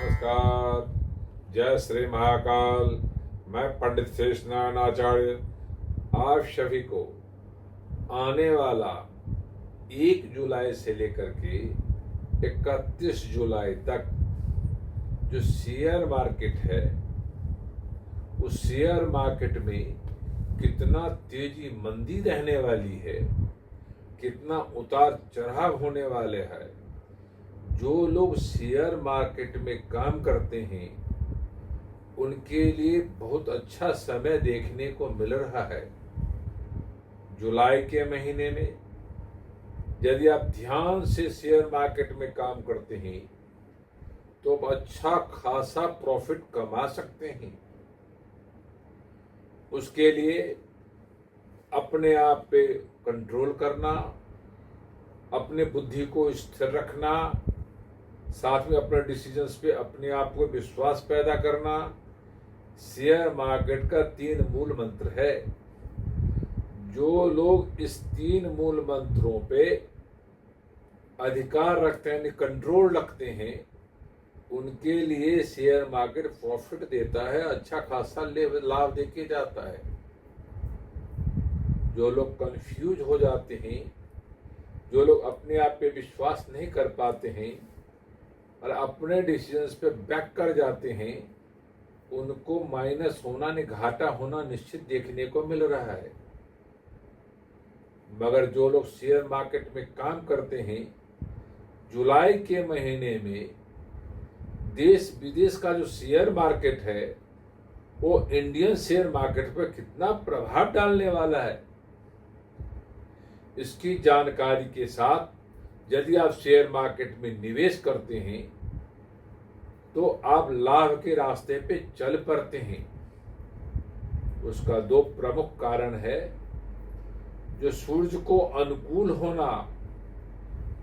नमस्कार। जय श्री महाकाल। मैं पंडित शेषनारायण आचार्य आप सभी को आने वाला 1 जुलाई से लेकर के 31 जुलाई तक जो शेयर मार्केट है, उस शेयर मार्केट में कितना तेजी मंदी रहने वाली है, कितना उतार चढ़ाव होने वाले हैं। जो लोग शेयर मार्केट में काम करते हैं उनके लिए बहुत अच्छा समय देखने को मिल रहा है। जुलाई के महीने में यदि आप ध्यान से शेयर मार्केट में काम करते हैं तो आप अच्छा खासा प्रॉफिट कमा सकते हैं। उसके लिए अपने आप पे कंट्रोल करना, अपने बुद्धि को स्थिर रखना, साथ में अपने डिसीजंस पे अपने आप को विश्वास पैदा करना शेयर मार्केट का 3 मूल मंत्र है। जो लोग इस 3 मूल मंत्रों पे अधिकार रखते हैं, कंट्रोल रखते हैं, उनके लिए शेयर मार्केट प्रॉफिट देता है, अच्छा खासा लाभ देके जाता है। जो लोग कंफ्यूज हो जाते हैं, जो लोग अपने आप पे विश्वास नहीं कर पाते हैं और अपने डिसीजंस पे बैक कर जाते हैं, उनको माइनस होना नहीं, घाटा होना निश्चित देखने को मिल रहा है। मगर जो लोग शेयर मार्केट में काम करते हैं, जुलाई के महीने में देश विदेश का जो शेयर मार्केट है वो इंडियन शेयर मार्केट पर कितना प्रभाव डालने वाला है, इसकी जानकारी के साथ यदि आप शेयर मार्केट में निवेश करते हैं तो आप लाभ के रास्ते पे चल पड़ते हैं। उसका 2 प्रमुख कारण है। जो सूर्य को अनुकूल होना,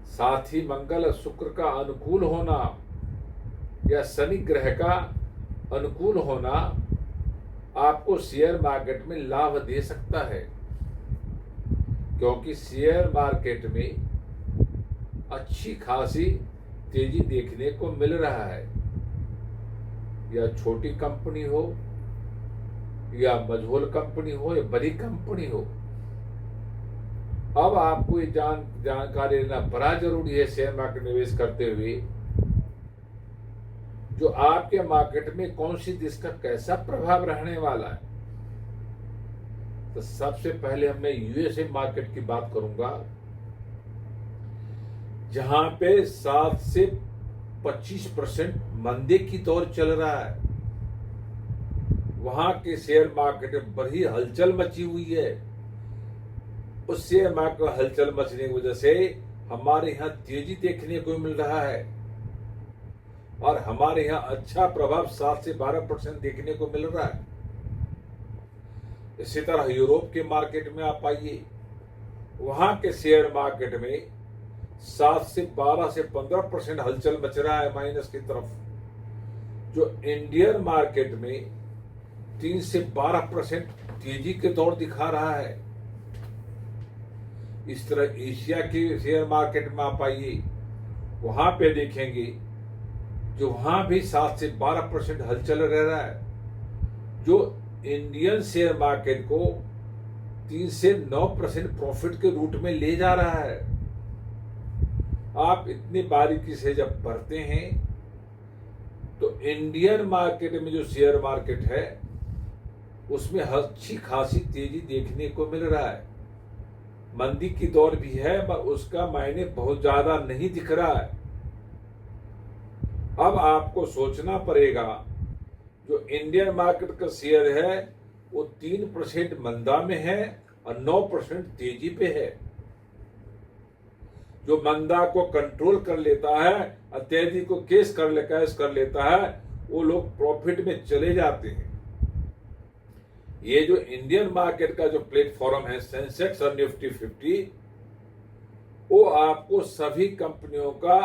साथ ही मंगल और शुक्र का अनुकूल होना या शनि ग्रह का अनुकूल होना आपको शेयर मार्केट में लाभ दे सकता है, क्योंकि शेयर मार्केट में अच्छी खासी तेजी देखने को मिल रहा है। या छोटी कंपनी हो या मझोल कंपनी हो या बड़ी कंपनी हो, अब आपको ये जानकारी लेना बड़ा जरूरी है शेयर मार्केट निवेश करते हुए। जो आपके मार्केट में कौन सी देश का कैसा प्रभाव रहने वाला है। तो सबसे पहले मैं यूएसए मार्केट की बात करूंगा, जहां पे 7 से 25% मंदी की दौर चल रहा है। वहां के शेयर मार्केट में बड़ी हलचल मची हुई है। उस शेयर मार्केट हलचल मचने की वजह से हमारे यहाँ तेजी देखने को मिल रहा है और हमारे यहाँ अच्छा प्रभाव 7 से 12% देखने को मिल रहा है। इसी तरह यूरोप के मार्केट में आप आइए, वहां के शेयर मार्केट में 7 से 12 से 15% हलचल मच रहा है माइनस की तरफ। जो इंडियन मार्केट में 3 से 12% तेजी के दौर दिखा रहा है। इस तरह एशिया के शेयर मार्केट में आप आइए, वहां पे देखेंगे जो वहां भी 7 से 12% हलचल रह रहा है, जो इंडियन शेयर मार्केट को 3 से 9% प्रॉफिट के रूट में ले जा रहा है। आप इतनी बारीकी से जब पढ़ते हैं तो इंडियन मार्केट में जो शेयर मार्केट है उसमें अच्छी खासी तेजी देखने को मिल रहा है। मंदी की दौर भी है पर उसका मायने बहुत ज्यादा नहीं दिख रहा है। अब आपको सोचना पड़ेगा, जो इंडियन मार्केट का शेयर है वो 3% मंदा में है और 9% तेजी पे है। जो मंदा को कंट्रोल कर लेता है और तेजी को कैश कर लेता है, वो लोग प्रॉफिट में चले जाते हैं। ये जो इंडियन मार्केट का जो प्लेटफॉर्म है सेंसेक्स और निफ्टी 50, वो आपको सभी कंपनियों का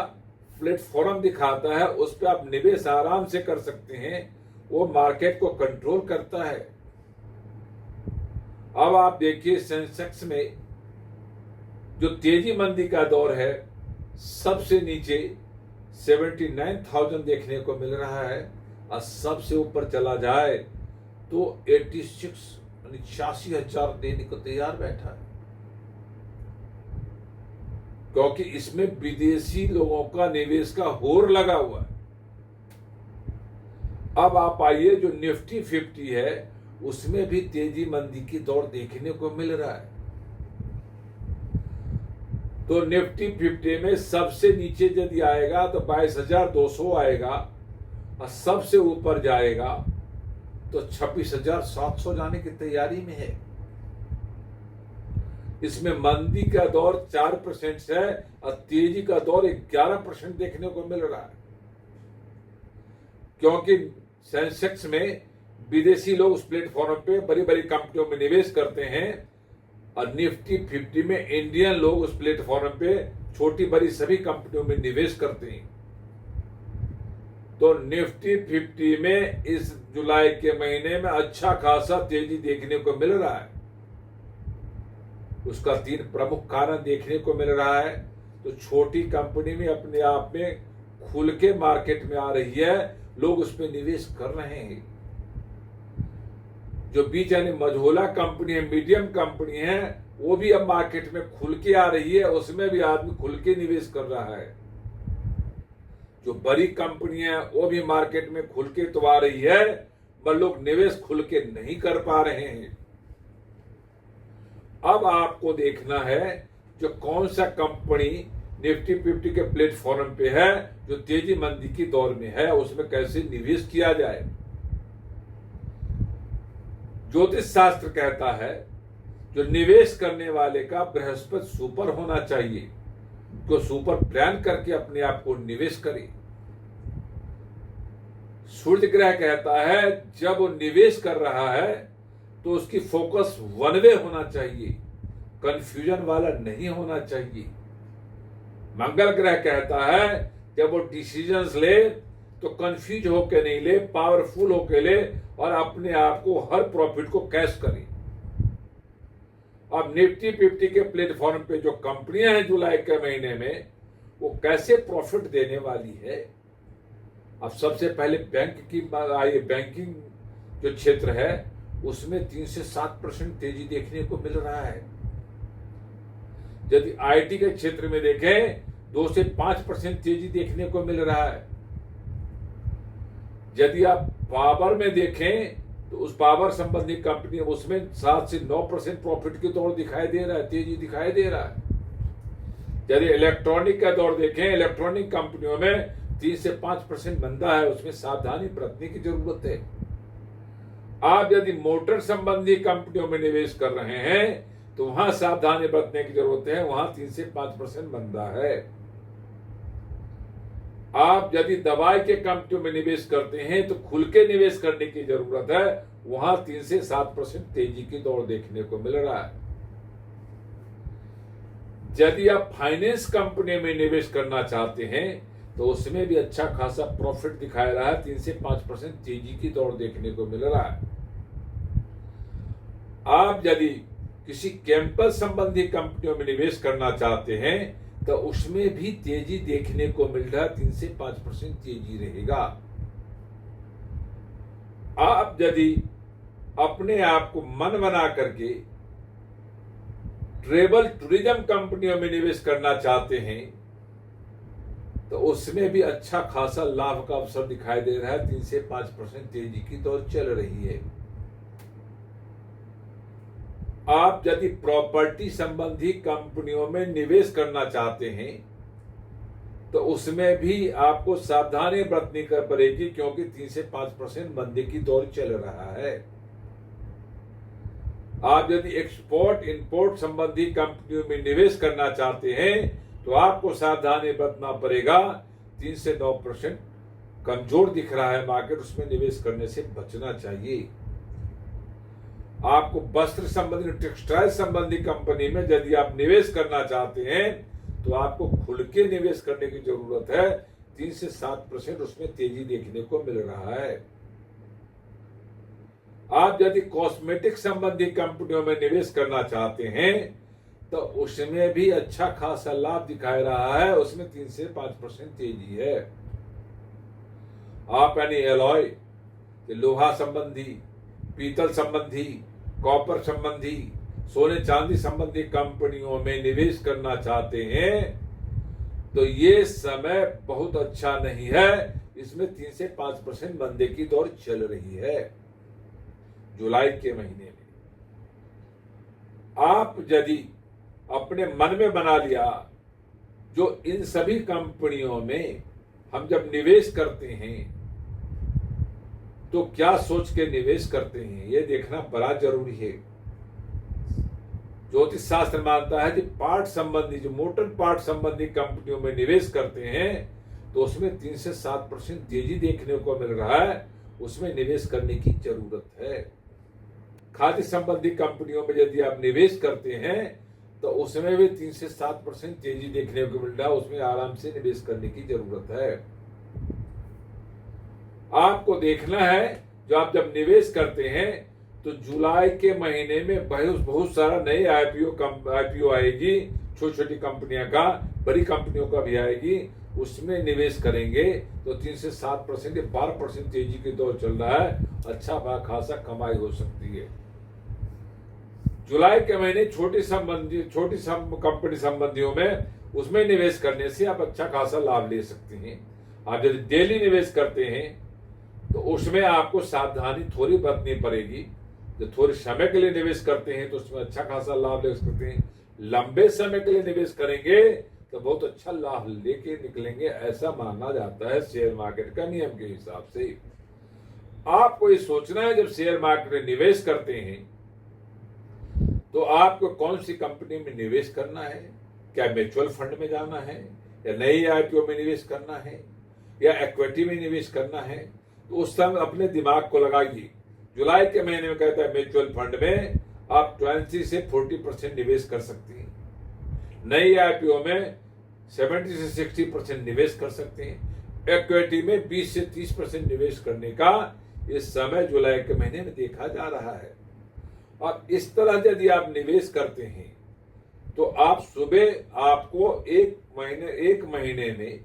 प्लेटफॉर्म दिखाता है। उस पर आप निवेश आराम से कर सकते हैं। वो मार्केट को कंट्रोल करता है। अब आप देखिए सेंसेक्स में जो तेजी मंदी का दौर है, सबसे नीचे 79,000 देखने को मिल रहा है, और सबसे ऊपर चला जाए तो 86,000 देने को तैयार बैठा है, क्योंकि इसमें विदेशी लोगों का निवेश का होर लगा हुआ है। अब आप आइए, जो निफ्टी 50 है उसमें भी तेजी मंदी की दौर देखने को मिल रहा है। तो निफ्टी 50 में सबसे नीचे यदि आएगा तो 22,200 आएगा, और सबसे ऊपर जाएगा तो 26,700 जाने की तैयारी में है। इसमें मंदी का दौर 4% है और तेजी का दौर 11% देखने को मिल रहा है, क्योंकि सेंसेक्स में विदेशी लोग उस प्लेटफॉर्म पे बड़ी बड़ी कंपनियों में निवेश करते हैं, और निफ्टी 50 में इंडियन लोग उस प्लेटफॉर्म पे छोटी बड़ी सभी कंपनियों में निवेश करते हैं। तो निफ्टी 50 में इस जुलाई के महीने में अच्छा खासा तेजी देखने को मिल रहा है। उसका 3 प्रमुख कारण देखने को मिल रहा है। तो छोटी कंपनी में अपने आप में खुल के मार्केट में आ रही है, लोग उस पर निवेश कर रहे हैं। जो बीच यानी मझोला कंपनी है, मीडियम कंपनी है, वो भी अब मार्केट में खुल के आ रही है, उसमें भी आदमी खुल के निवेश कर रहा है। जो बड़ी कंपनी है वो भी मार्केट में खुल के तो आ रही है, पर लोग निवेश खुल के नहीं कर पा रहे हैं। अब आपको देखना है जो कौन सा कंपनी निफ्टी 50 के प्लेटफॉर्म पे है, जो तेजी मंदी की दौर में है, उसमें कैसे निवेश किया जाए। ज्योतिष शास्त्र कहता है जो निवेश करने वाले का बृहस्पति सुपर होना चाहिए, जो सुपर प्लान करके अपने आप को निवेश करे। सूर्य ग्रह कहता है जब वो निवेश कर रहा है तो उसकी फोकस वन वे होना चाहिए, कंफ्यूजन वाला नहीं होना चाहिए। मंगल ग्रह कहता है जब वो डिसीजंस ले तो कंफ्यूज होके नहीं ले, पावरफुल होके ले, और अपने आप को हर प्रॉफिट को कैश करे। अब निफ्टी 50 के प्लेटफॉर्म पे जो कंपनियां हैं जुलाई के महीने में, वो कैसे प्रॉफिट देने वाली है। अब सबसे पहले बैंक की बात आई। बैंकिंग जो क्षेत्र है उसमें 3 से 7% तेजी देखने को मिल रहा है। यदि आईटी के क्षेत्र में देखें 2 से 5% तेजी देखने को मिल रहा है। यदि आप पावर में देखें तो उस पावर संबंधी कंपनी उसमें 7 से 9% प्रॉफिट की दौड़ दिखाई दे रहा है, तेजी दिखाई दे रहा है। यदि इलेक्ट्रॉनिक का दौर देखें, इलेक्ट्रॉनिक कंपनियों में 3 से 5% मंदा है, उसमें सावधानी बरतने की जरूरत है। आप यदि मोटर संबंधी कंपनियों में निवेश कर रहे हैं तो वहां सावधानी बरतने की जरूरत है, वहां 3 से 5% मंदा है। आप यदि दवाई के कंपनियों में निवेश करते हैं तो खुल के निवेश करने की जरूरत है, वहां 3 से 7% तेजी की दौड़ देखने को मिल रहा है। यदि आप फाइनेंस कंपनी में निवेश करना चाहते हैं तो उसमें भी अच्छा खासा प्रॉफिट दिखाया रहा है, 3 से 5% तेजी की दौड़ देखने को मिल रहा है। आप यदि किसी केमिकल संबंधी कंपनियों में निवेश करना चाहते हैं तो उसमें भी तेजी देखने को मिल रहा है, 3 से 5% तेजी रहेगा। आप यदि अपने आप को मन बना करके ट्रेवल टूरिज्म कंपनियों में निवेश करना चाहते हैं तो उसमें भी अच्छा खासा लाभ का अवसर दिखाई दे रहा है, 3 से 5% तेजी की दौर चल रही है। आप यदि प्रॉपर्टी संबंधी कंपनियों में निवेश करना चाहते हैं तो उसमें भी आपको सावधानी बरतनी कर पड़ेगी, क्योंकि 3 से 5% मंदी की दौर चल रहा है। आप यदि एक्सपोर्ट इंपोर्ट संबंधी कंपनियों में निवेश करना चाहते हैं तो आपको सावधानी बरतना पड़ेगा, 3 से 9% कमजोर दिख रहा है मार्केट, उसमें निवेश करने से बचना चाहिए। आपको वस्त्र संबंधी टेक्सटाइल संबंधी कंपनी में यदि आप निवेश करना चाहते हैं तो आपको खुल के निवेश करने की जरूरत है, 3 से 7% उसमें तेजी देखने को मिल रहा है। आप यदि कॉस्मेटिक संबंधी कंपनियों में निवेश करना चाहते हैं तो उसमें भी अच्छा खासा लाभ दिखा रहा है, उसमें 3 से 5% तेजी है। आप यानी एलॉय, लोहा संबंधी, पीतल संबंधी, कॉपर संबंधी, सोने चांदी संबंधी कंपनियों में निवेश करना चाहते हैं तो ये समय बहुत अच्छा नहीं है। इसमें 3 से 5% मंदे की दौर चल रही है जुलाई के महीने में। आप यदि अपने मन में बना लिया जो इन सभी कंपनियों में हम जब निवेश करते हैं तो क्या सोच के निवेश करते हैं, यह देखना बड़ा जरूरी है। ज्योतिष शास्त्र मानता है कि पार्ट संबंधी, जो मोटर पार्ट संबंधी कंपनियों में निवेश करते हैं तो उसमें 3 से 7% तेजी देखने को मिल रहा है, उसमें निवेश करने की जरूरत है। खाद्य संबंधी कंपनियों में यदि आप निवेश करते हैं तो उसमें भी 3 से 7% तेजी देखने को मिल रहा है, उसमें आराम से निवेश करने की जरूरत है। आपको देखना है जो आप जब निवेश करते हैं तो जुलाई के महीने में बहुत सारा नए आईपीओ आएगी, छोटी छोटी कंपनियों का, बड़ी कंपनियों का भी आएगी, उसमें निवेश करेंगे तो 3 से 7% या 12% तेजी की दौर चल रहा है, अच्छा खासा कमाई हो सकती है। जुलाई के महीने छोटी कंपनी संबंधियों में उसमें निवेश करने से आप अच्छा खासा लाभ ले सकते हैं। आप यदि डेली निवेश करते हैं तो उसमें आपको सावधानी थोड़ी बरतनी पड़ेगी। जो थोड़े समय के लिए निवेश करते हैं तो उसमें अच्छा खासा लाभ ले सकते हैं। लंबे समय के लिए निवेश करेंगे तो बहुत अच्छा लाभ लेके निकलेंगे, ऐसा माना जाता है शेयर मार्केट का नियम के हिसाब से। आपको ये सोचना है जब शेयर मार्केट में निवेश करते हैं तो आपको कौन सी कंपनी में निवेश करना है, क्या म्यूचुअल फंड में जाना है या नई आईपीओ में निवेश करना है या इक्विटी में निवेश करना है, तो उस समय अपने दिमाग को लगाइए। जुलाई के महीने में कहता है म्यूचुअल फंड में आप 20 से 40% निवेश कर सकते हैं, नई आईपीओ में 70 से 60% निवेश कर सकते हैं, इक्विटी में 20 से 30% निवेश करने का इस समय जुलाई के महीने में देखा जा रहा है। और इस तरह यदि आप निवेश करते हैं तो आप सुबह आपको एक महीने में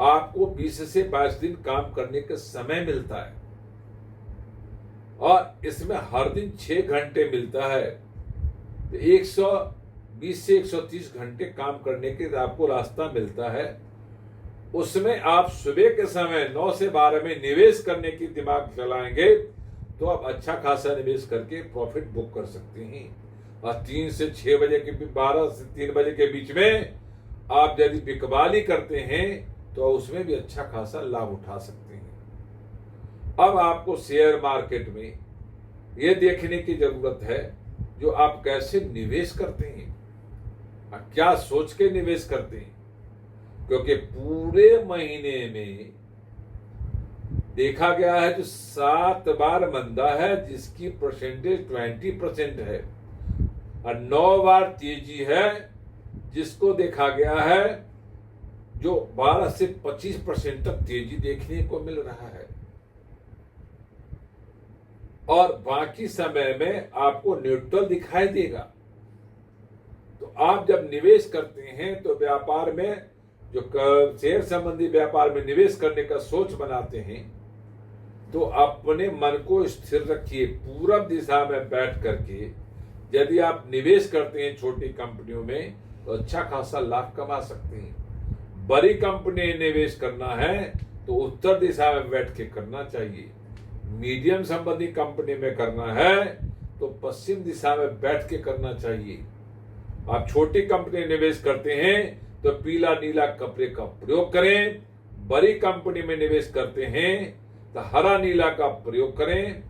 आपको 20 से 22 दिन काम करने का समय मिलता है और इसमें हर दिन 6 घंटे मिलता है, तो 120 से 130 घंटे काम करने के आपको रास्ता मिलता है। उसमें आप सुबह के समय 9 से 12 में निवेश करने की दिमाग चलाएंगे तो आप अच्छा खासा निवेश करके प्रॉफिट बुक कर सकते हैं। और 3 से 6 बजे के 12 से 3 बजे के बीच में आप यदि बिकवाली करते हैं तो उसमें भी अच्छा खासा लाभ उठा सकते हैं। अब आपको शेयर मार्केट में यह देखने की जरूरत है जो आप कैसे निवेश करते हैं, क्या सोच के निवेश करते हैं, क्योंकि पूरे महीने में देखा गया है जो 7 बार मंदा है जिसकी परसेंटेज 20% है और 9 बार तेजी है जिसको देखा गया है जो 12 से 25% तक तेजी देखने को मिल रहा है। और बाकी समय में आपको न्यूट्रल दिखाई देगा। तो आप जब निवेश करते हैं तो व्यापार में जो शेयर संबंधी व्यापार में निवेश करने का सोच बनाते हैं तो अपने मन को स्थिर रखिए, पूरब दिशा में बैठ करके यदि आप निवेश करते हैं छोटी कंपनियों में तो अच्छा खासा लाभ कमा सकते हैं। बड़ी कंपनी में निवेश करना है तो उत्तर दिशा में बैठ के करना चाहिए। मीडियम संबंधी कंपनी में करना है तो पश्चिम दिशा में बैठ के करना चाहिए। आप छोटी कंपनी में निवेश करते हैं तो पीला नीला कपड़े का प्रयोग करें, बड़ी कंपनी में निवेश करते हैं तो हरा नीला का प्रयोग करें,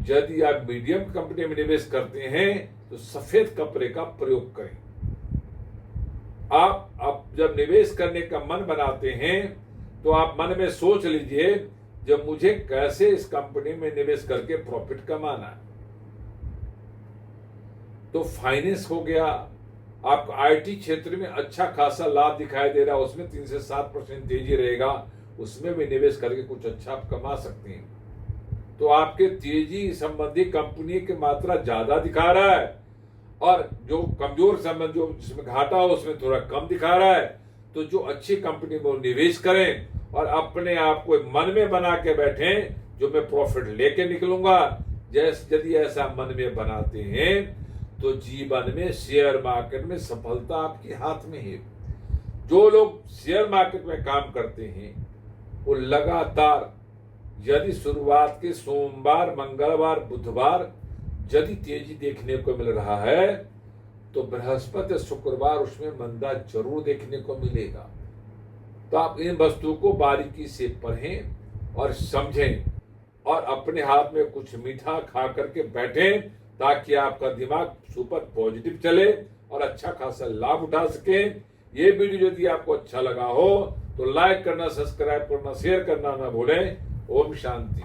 यदि आप मीडियम कंपनी में निवेश करते हैं तो सफेद कपड़े का प्रयोग करें। आप अब जब निवेश करने का मन बनाते हैं तो आप मन में सोच लीजिए जब मुझे कैसे इस कंपनी में निवेश करके प्रॉफिट कमाना है। तो फाइनेंस हो गया, आपको आईटी क्षेत्र में अच्छा खासा लाभ दिखाई दे रहा है, उसमें 3 से 7% तेजी रहेगा, उसमें भी निवेश करके कुछ अच्छा आप कमा सकते हैं। तो आपके तेजी संबंधी कंपनी की मात्रा ज्यादा दिखा रहा है, और जो कमजोर संबंध जो जिसमें घाटा हो उसमें थोड़ा कम दिखा रहा है, तो जो अच्छी कंपनी में वो निवेश करें और अपने आप को मन में बना के बैठें जो मैं प्रॉफिट लेके निकलूंगा। जैसे यदि ऐसा मन में बनाते हैं तो जीवन में शेयर मार्केट में सफलता आपके हाथ में है। जो लोग शेयर मार्केट में काम करते हैं वो लगातार यदि शुरुआत के सोमवार, मंगलवार, बुधवार यदि तेजी देखने को मिल रहा है तो बृहस्पति, शुक्रवार उसमें मंदा जरूर देखने को मिलेगा। तो आप इन वस्तुओं को बारीकी से पढ़ें और समझें और अपने हाथ में कुछ मीठा खा करके बैठें ताकि आपका दिमाग सुपर पॉजिटिव चले और अच्छा खासा लाभ उठा सके। ये वीडियो यदि आपको अच्छा लगा हो तो लाइक करना, सब्सक्राइब करना, शेयर करना ना भूलें। ओम शांति।